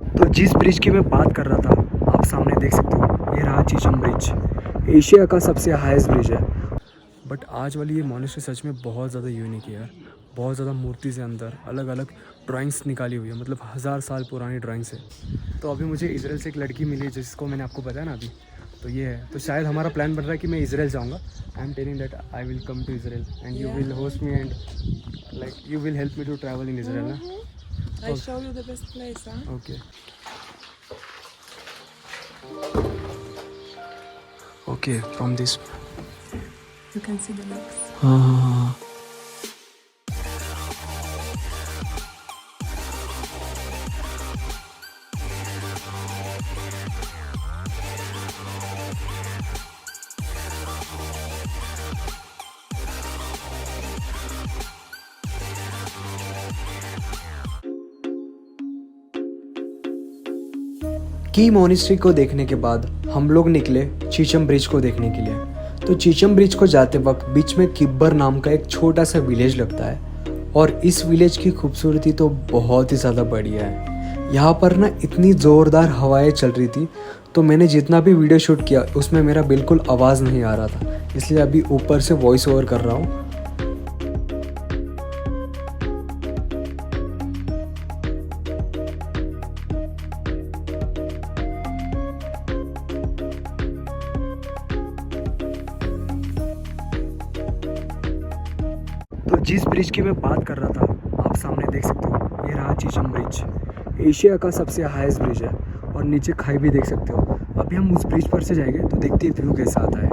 तो जिस ब्रिज की मैं बात कर रहा था, आप सामने देख सकते हो, ये रहा चीचम ब्रिज। एशिया का सबसे हाईएस्ट ब्रिज है। बट आज वाली ये मॉनेस्ट्री सच में बहुत ज़्यादा यूनिक है यार। बहुत ज़्यादा मूर्ति से अंदर अलग अलग ड्राइंग्स निकाली हुई है, मतलब 1000 साल पुरानी ड्राइंग्स है। तो अभी मुझे इजराइल से एक लड़की मिली जिसको मैंने आपको बताया ना अभी, तो ये है। तो शायद हमारा प्लान बन रहा है कि मैं इजराइल जाऊँगा। I am telling that I will come to Israel and you will host me and like you will help me to travel in Israel ना। I show you the best place, huh? Okay okay from this. You can see the lakes. हाँ हाँ हाँ। की monastery को देखने के बाद हम लोग निकले चीचम ब्रिज को देखने के लिए। तो चीचम ब्रिज को जाते वक्त बीच में किब्बर नाम का एक छोटा सा विलेज लगता है और इस विलेज की खूबसूरती तो बहुत ही ज़्यादा बढ़िया है। यहाँ पर ना इतनी ज़ोरदार हवाएं चल रही थी, तो मैंने जितना भी वीडियो शूट किया उसमें मेरा बिल्कुल आवाज़ नहीं आ रहा था, इसलिए अभी ऊपर से वॉइस ओवर कर रहा हूँ। तो जिस ब्रिज की मैं बात कर रहा था, आप सामने देख सकते हो, ये रहा चीचम ब्रिज। एशिया का सबसे हाईएस्ट ब्रिज है और नीचे खाई भी देख सकते हो। अभी हम उस ब्रिज पर से जाएंगे तो देखते हैं व्यू कैसा आता है।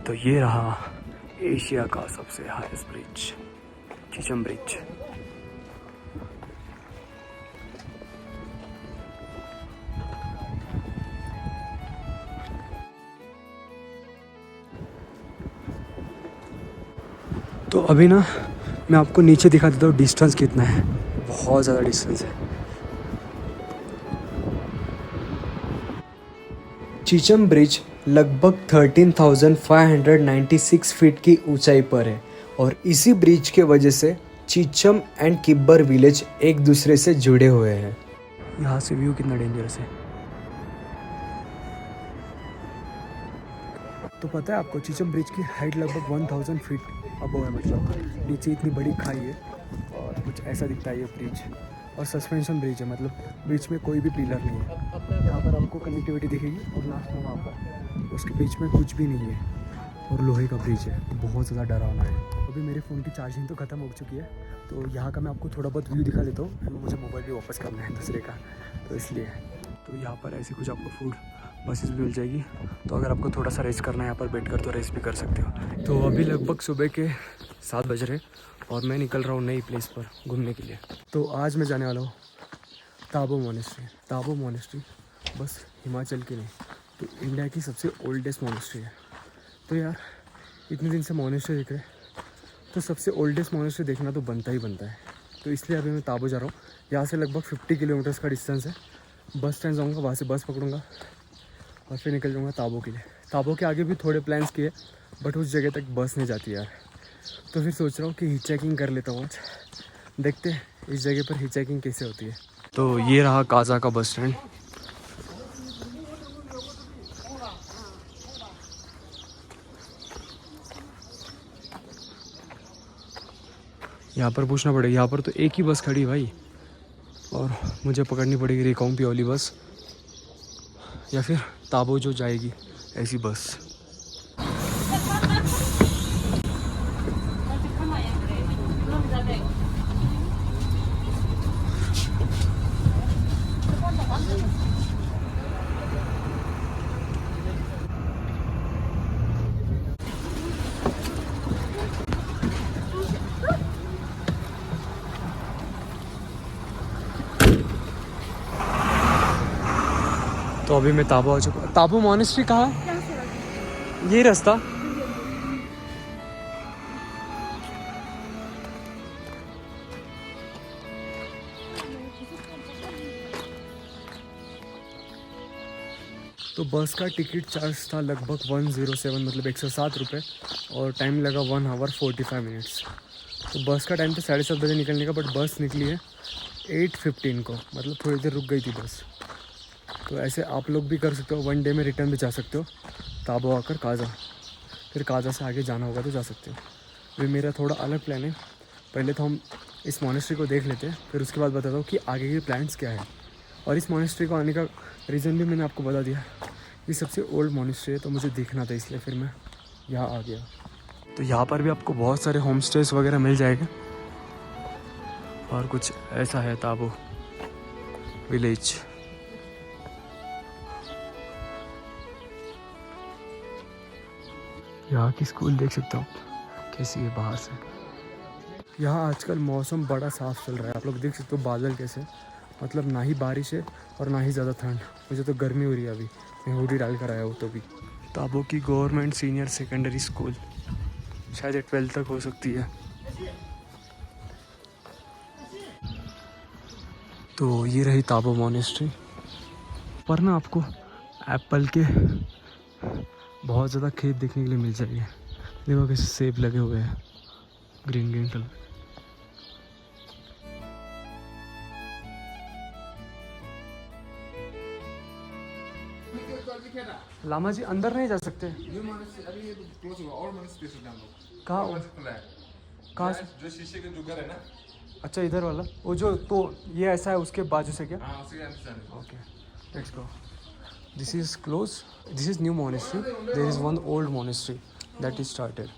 तो ये रहा एशिया का सबसे हाईएस्ट ब्रिज, चीचम ब्रिज। तो अभी ना मैं आपको नीचे दिखा देता हूँ डिस्टेंस कितना है। बहुत ज़्यादा डिस्टेंस है। चीचम ब्रिज लगभग 13,596 फीट की ऊंचाई पर है और इसी ब्रिज के वजह से चीचम एंड किब्बर विलेज एक दूसरे से जुड़े हुए हैं। यहाँ से व्यू कितना डेंजरस है। तो पता है आपको, चीचम ब्रिज की हाइट लगभग 1000 फीट अबव है, मतलब नीचे इतनी बड़ी खाई है और कुछ ऐसा दिखता है ये ब्रिज। और सस्पेंशन ब्रिज है, मतलब बीच में कोई भी पिलर नहीं है। यहाँ पर आपको कनेक्टिविटी दिखेगी और लास्ट में वहाँ पर उसके बीच में कुछ भी नहीं है और लोहे का ब्रिज है। बहुत ज़्यादा डरावना है। अभी मेरे फ़ोन की चार्जिंग तो ख़त्म हो चुकी है, तो यहाँ का मैं आपको थोड़ा बहुत व्यू दिखा देता हूँ। मुझे मोबाइल भी वापस करना है दूसरे का, तो इसलिए। तो यहाँ पर ऐसी कुछ आपको फूड बसेस भी मिल जाएगी, तो अगर आपको थोड़ा सा रेस्ट करना है यहाँ पर बैठ कर तो रेस्ट भी कर सकते हो। तो अभी लगभग सुबह के 7 बज रहे और मैं निकल रहा हूँ नई प्लेस पर घूमने के लिए। तो आज मैं जाने वाला हूँ ताबो मोनेस्ट्री। ताबो मोनेस्ट्री बस हिमाचल की नहीं, तो इंडिया की सबसे ओल्डेस्ट मोनेस्ट्री है। तो यार इतने दिन से मोनेस्ट्री देख रहे, तो सबसे ओल्डेस्ट मोनेस्ट्री देखना तो बनता ही बनता है। तो इसलिए अभी मैं ताबो जा रहा हूँ। यहाँ से लगभग 50 किलोमीटर्स का डिस्टेंस है। बस स्टैंड जाऊँगा, वहाँ से बस पकड़ूँगा और फिर निकल जाऊँगा ताबो के लिए। ताबो के आगे भी थोड़े प्लान्स किए, बट उस जगह तक बस नहीं जाती यार। तो फिर सोच रहा हूँ कि हिचहाइकिंग कर लेता हूँ आज। देखते हैं इस जगह पर हिचहाइकिंग कैसे होती है। तो ये रहा काजा का बस स्टैंड। यहाँ पर पूछना पड़ेगा, यहाँ पर तो एक ही बस खड़ी भाई, और मुझे पकड़नी पड़ेगी रिकांगपिओ वाली बस या फिर ताबो जो जाएगी ऐसी बस। तो अभी मैं ताबो आ चुका हूँ। ताबो मॉनेस्ट्री कहाँ है? यही रास्ता। तो बस का टिकट चार्ज था लगभग 107 मतलब 107 रुपये और टाइम लगा 1 आवर 45 मिनट्स। तो बस का टाइम था 7:30 बजे निकलने का, बट बस निकली है 8:15 को, मतलब थोड़ी देर रुक गई थी बस। तो ऐसे आप लोग भी कर सकते हो, 1 डे में रिटर्न भी जा सकते हो ताबो आकर काजा, फिर काजा से आगे जाना होगा तो जा सकते हो। अभी मेरा थोड़ा अलग प्लान है, पहले तो हम इस मॉनेस्ट्री को देख लेते हैं, फिर उसके बाद बताता हूँ कि आगे के प्लान्स क्या है। और इस मॉनेस्ट्री को आने का रीज़न भी मैंने आपको बता दिया, ये सबसे ओल्ड मॉनेस्ट्री है तो मुझे देखना था, इसलिए फिर मैं यहाँ आ गया। तो यहाँ पर भी आपको बहुत सारे होम स्टेज वगैरह मिल जाएंगे और कुछ ऐसा है ताबो विलेज। यहाँ की स्कूल देख सकते हो आप कैसी है बाहर से। यहाँ आजकल मौसम बड़ा साफ़ चल रहा है, आप लोग देख सकते हो बादल कैसे, मतलब ना ही बारिश है और ना ही ज़्यादा ठंड। मुझे तो गर्मी हो रही है, अभी मैं हुडी डाल कर आया हूँ। तो भी ताबो की गवर्नमेंट सीनियर सेकेंडरी स्कूल, शायद 12th तक हो सकती है। तो ये रही ताबो मॉनेस्ट्री। पर ना आपको एप्पल के बहुत ज़्यादा खेत देखने के लिए मिल जाएंगे। देखो कैसे सेब लगे हुए हैं, ग्रीन ग्रीन कलर। लामा जी अंदर नहीं जा सकते? कहाँ कहाँ? जो शीशे के जो घर है ना, अच्छा इधर वाला, वो जो तो ये ऐसा है उसके बाजू से क्या? हाँ उसी के अंदर जाने। Okay let's go. This is close, this is new monastery, there is one old monastery that is started.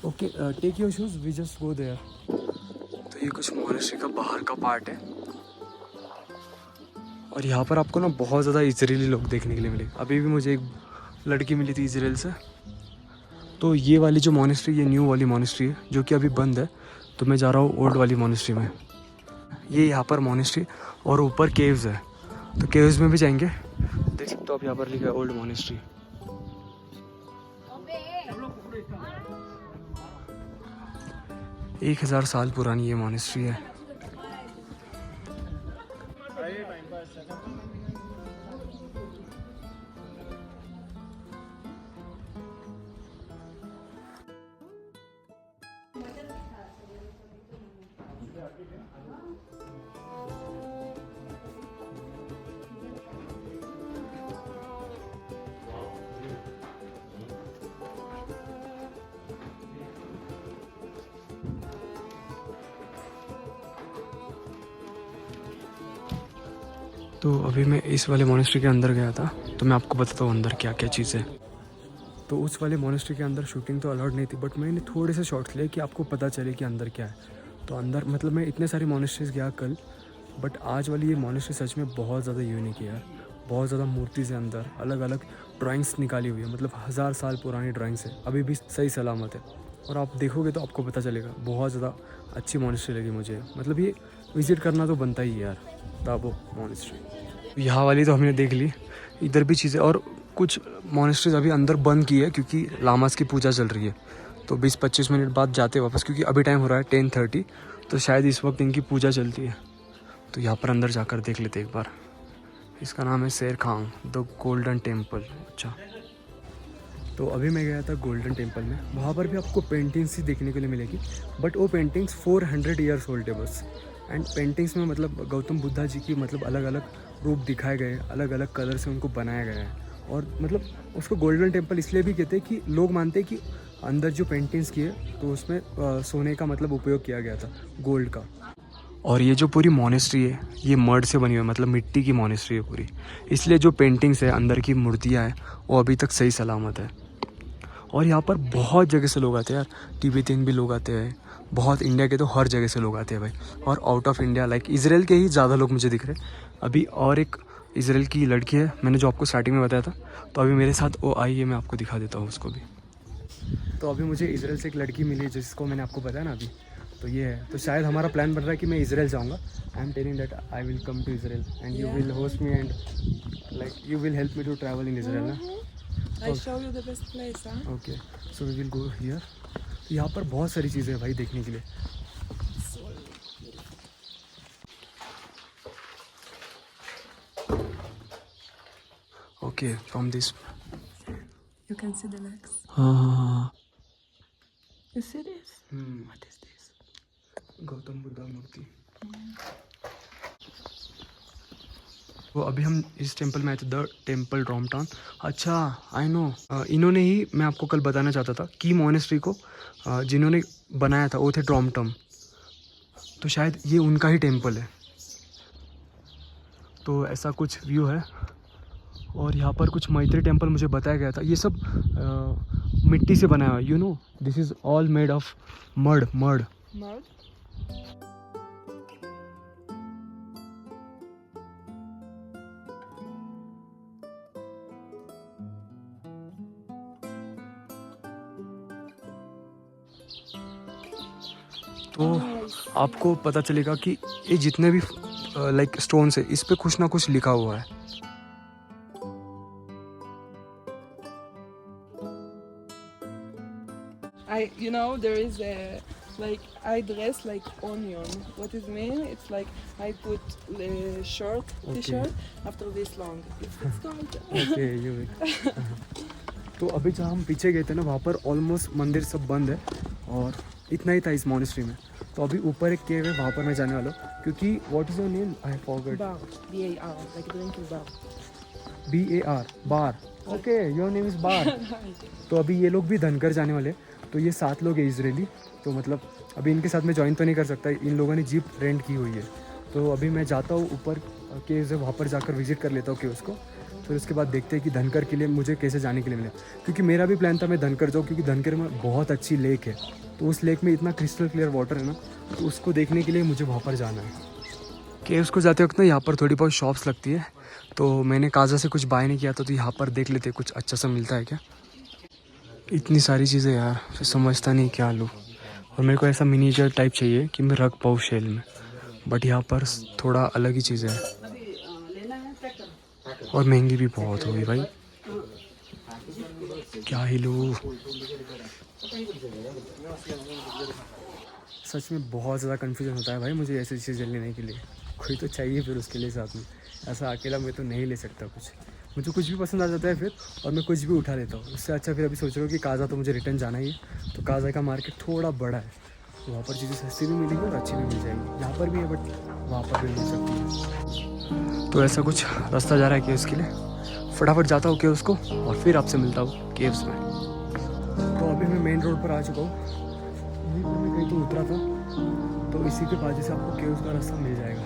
Okay take your shoes, we just go there. तो ये कुछ मोनेस्ट्री का बाहर का पार्ट है और यहाँ पर आपको ना बहुत ज़्यादा इजरायली लोग देखने के लिए मिले। अभी भी मुझे एक लड़की मिली थी इजराइल से। तो ये वाली जो मोनेस्ट्री, ये न्यू वाली मोनेस्ट्री है जो कि अभी बंद है, तो मैं जा रहा हूँ ओल्ड वाली मोनेस्ट्री में। ये यहाँ पर मोनेस्ट्री और ऊपर केव्स है, तो केव्स में भी जाएंगे। देख सकते हो आप यहाँ पर लिखा है ओल्ड मोनेस्ट्री। एक 1000 साल पुरानी ये मोनेस्ट्री है। तो अभी मैं इस वाले मोनेस्ट्री के अंदर गया था, तो मैं आपको बताता हूँ अंदर क्या क्या चीज़ है। तो उस वाले मोनेस्ट्री के अंदर शूटिंग तो अलाउड नहीं थी, बट मैंने थोड़े से शॉट्स लिए कि आपको पता चले कि अंदर क्या है। तो अंदर मतलब मैं इतने सारे मोनेस्ट्रीज गया कल, बट आज वाली ये मोनेस्ट्री सच में बहुत ज़्यादा यूनिक है यार। बहुत ज़्यादा मूर्तिज़ है अंदर, अलग अलग ड्राइंग्स निकाली हुई है, मतलब 1000 साल पुरानी ड्राइंग्स है, अभी भी सही सलामत है। और आप देखोगे तो आपको पता चलेगा, बहुत ज़्यादा अच्छी मोनेस्ट्री लगी मुझे। मतलब ये विज़िट करना तो बनता ही है यार, ताबो मोनेस्ट्री। यहाँ वाली तो हमने देख ली, इधर भी चीज़ें, और कुछ मोनेस्ट्रीज अभी अंदर बंद की है क्योंकि लामास की पूजा चल रही है। तो 20-25 मिनट बाद जाते वापस, क्योंकि अभी टाइम हो रहा है 10:30, तो शायद इस वक्त इनकी पूजा चलती है। तो यहाँ पर अंदर जाकर देख लेते एक बार। इसका नाम है शेर खान द गोल्डन टेम्पल। अच्छा, तो अभी मैं गया था गोल्डन टेम्पल में, वहाँ पर भी आपको पेंटिंग्स ही देखने के लिए मिलेगी, बट वो पेंटिंग्स 400 ईयर्स ओल्ड है बस। एंड पेंटिंग्स में मतलब गौतम बुद्धा जी की मतलब अलग अलग रूप दिखाए गए, अलग अलग कलर से उनको बनाया गया है। और मतलब उसको गोल्डन टेम्पल इसलिए भी कहते हैं कि लोग मानते हैं कि अंदर जो पेंटिंग्स की है तो उसमें सोने का मतलब उपयोग किया गया था, गोल्ड का। और ये जो पूरी मोनेस्ट्री है ये मड से बनी हुई है, मतलब मिट्टी की मोनेस्ट्री है पूरी, इसलिए जो पेंटिंग्स है, अंदर की मूर्तियाँ हैं, वो अभी तक सही सलामत है। और यहाँ पर बहुत जगह से लोग आते हैं यार, तिब्बतियन भी लोग आते हैं, बहुत, इंडिया के तो हर जगह से लोग आते हैं भाई। और out of India like Israel के ही ज़्यादा लोग मुझे दिख रहे हैं अभी। और एक इजराइल की लड़की है, मैंने जो आपको स्टार्टिंग में बताया था, तो अभी मेरे साथ वो आई है, मैं आपको दिखा देता हूँ उसको भी। तो अभी मुझे इजराइल से एक लड़की मिली जिसको मैंने आपको बताया ना अभी, तो ये है, तो शायद हमारा प्लान बन रहा है कि मैं इजराइल जाऊँगा. I am telling that I will come to Israel and you will host me and like you will help me to travel in Israel ना. I show you the best place, huh? Okay so we will go here. यहाँ पर बहुत सारी चीज़ें हैं भाई देखने के लिए. Okay from this. You can see the legs. हाँ. You see this? What is this? Gautam Buddha मूर्ति. वो अभी हम इस टेंपल में आए थे, द टेंपल ड्रॉमटाउन. अच्छा आई नो, इन्होंने ही, मैं आपको कल बताना चाहता था कि मोनेस्ट्री को जिन्होंने बनाया था वो थे ड्रॉमटम. तो शायद ये उनका ही टेंपल है. तो ऐसा कुछ व्यू है. और यहाँ पर कुछ मैत्री टेंपल मुझे बताया गया था. ये सब मिट्टी से बनाया हुआ, you know, this is all made of mud. Mud? तो आपको पता चलेगा कि ये जितने भी लाइक स्टोन्स है इस पे कुछ ना कुछ लिखा हुआ है. You know, there is a, like, I dress like onion. What is mean? It's like I put a short t-shirt after this long. It's called. Okay you. तो अभी जहाँ हम पीछे गए थे ना, वहाँ पर ऑलमोस्ट मंदिर सब बंद है और इतना ही था इस मोनेस्ट्री में. तो अभी ऊपर एक केव है, वहाँ पर मैं जाने वाला हूँ क्योंकि what is your name? I forgot. Bar. B-A-R. Like drinking bar. BAR Bar. Okay your name is Bar. तो अभी ये लोग भी धनकर जाने वाले. तो ये 7 लोग हैं इजरायली. तो मतलब अभी इनके साथ मैं ज्वाइन तो नहीं कर सकता, इन लोगों ने जीप रेंट की हुई है. तो अभी मैं जाता हूँ ऊपर केव्स है, वहाँ पर जाकर विजिट कर लेता हूँ केव्स को. फिर उसके बाद देखते हैं कि धनकर के लिए मुझे कैसे जाने के लिए मिले. क्योंकि मेरा भी प्लान था मैं धनकर जाऊँ, क्योंकि धनकर में बहुत अच्छी लेक है. तो उस लेक में इतना क्रिस्टल क्लियर वाटर है ना, तो उसको देखने के लिए मुझे वहाँ पर जाना है. केव्स को जाते वक्त ना यहाँ पर थोड़ी बहुत शॉप्स लगती है. तो मैंने काजा से कुछ बाय नहीं किया था, तो यहाँ पर देख लेते कुछ अच्छा सा मिलता है क्या. इतनी सारी चीज़ें यार, फिर समझता नहीं क्या लूँ. और मेरे को ऐसा मिनीचर टाइप चाहिए कि मैं रख पाऊँ शेल में. बट यहाँ पर थोड़ा अलग ही चीज़ें हैं और महंगी भी बहुत होगी भाई. क्या ही लूँ. सच में बहुत ज़्यादा कन्फ्यूजन होता है भाई मुझे ऐसी चीज़ें लेने के लिए. कोई तो चाहिए फिर उसके लिए साथ में. ऐसा अकेला मैं तो नहीं ले सकता कुछ. मुझे कुछ भी पसंद आ जाता है फिर, और मैं कुछ भी उठा लेता हूँ. उससे अच्छा फिर अभी सोच रहा हूँ कि काजा तो मुझे रिटर्न जाना ही है. तो काजा का मार्केट थोड़ा बड़ा है, तो वहाँ पर चीज़ें सस्ती भी मिलेंगी और अच्छी भी मिल जाएंगी. यहाँ पर भी है बट वहाँ पर भी मिल सकती है. तो ऐसा कुछ रास्ता जा रहा है केव्स के लिए. फटाफट जाता हूँ केव्स को और फिर आपसे मिलता हूँ केव्स में. तो अभी मैं मेन रोड पर आ चुका हूँ. यहीं पर मैं कहीं तो उतरा था, तो इसी के बाद से आपको केव्स का रास्ता मिल जाएगा.